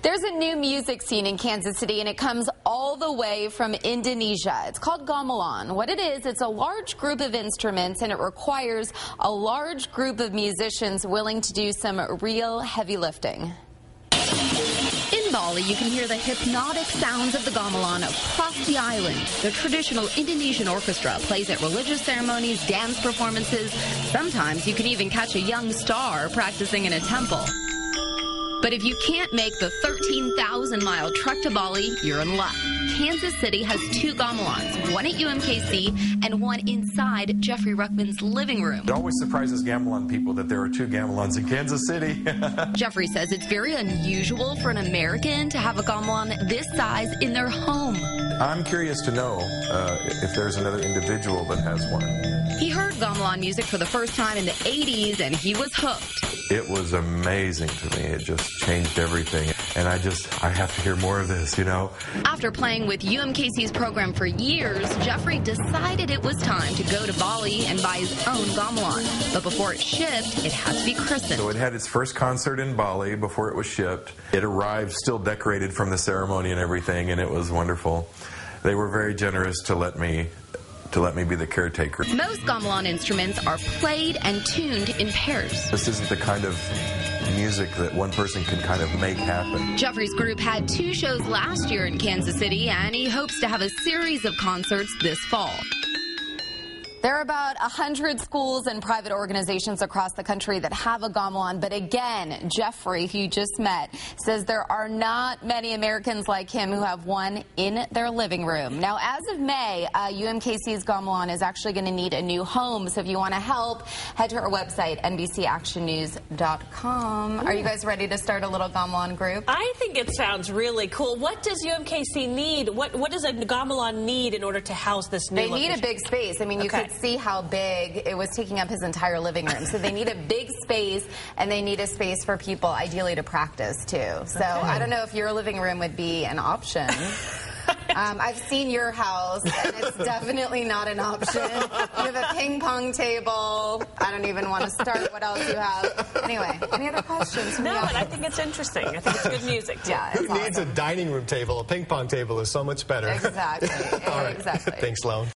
There's a new music scene in Kansas City, and it comes all the way from Indonesia. It's called gamelan. What it is, it's a large group of instruments, and it requires a large group of musicians willing to do some real heavy lifting. In Bali, you can hear the hypnotic sounds of the gamelan across the island. The traditional Indonesian orchestra plays at religious ceremonies, dance performances. Sometimes you can even catch a young star practicing in a temple. But if you can't make the 13,000-mile trek to Bali, you're in luck. Kansas City has two gamelans, one at UMKC and one inside Jeffrey Ruckman's living room. It always surprises gamelan people that there are two gamelans in Kansas City. Jeffrey says it's very unusual for an American to have a gamelan this size in their home. I'm curious to know if there's another individual that has one. He heard gamelan music for the first time in the 80s, and he was hooked. It was amazing to me. It just changed everything. And I have to hear more of this, you know. After playing with UMKC's program for years, Jeffrey decided it was time to go to Bali and buy his own gamelan. But before it shipped, it had to be christened. So it had its first concert in Bali before it was shipped. It arrived still decorated from the ceremony and everything, and it was wonderful. They were very generous to let me be the caretaker. Most gamelan instruments are played and tuned in pairs. This isn't the kind of music that one person can kind of make happen. Jeffrey's group had 2 shows last year in Kansas City, and he hopes to have a series of concerts this fall. There are about 100 schools and private organizations across the country that have a gamelan, but again, Jeffrey, who you just met, says there are not many Americans like him who have one in their living room. Now, as of May, UMKC's gamelan is actually going to need a new home, so if you want to help, head to our website, NBCActionNews.com. Are you guys ready to start a little gamelan group? I think it sounds really cool. What does UMKC need? What does a gamelan need in order to house this new location? They need a big space. I mean, you could see how big it was taking up his entire living room. So they need a big space, and they need a space for people, ideally, to practice, too. So I don't know if your living room would be an option. I've seen your house, and it's definitely not an option. You have a ping pong table. I don't even want to start what else you have. Anyway, any other questions? No, but I think it's interesting. I think it's good music, too. Yeah, it's Who needs a dining room table? A ping pong table is so much better. Exactly. All right. Exactly. Thanks, Sloan.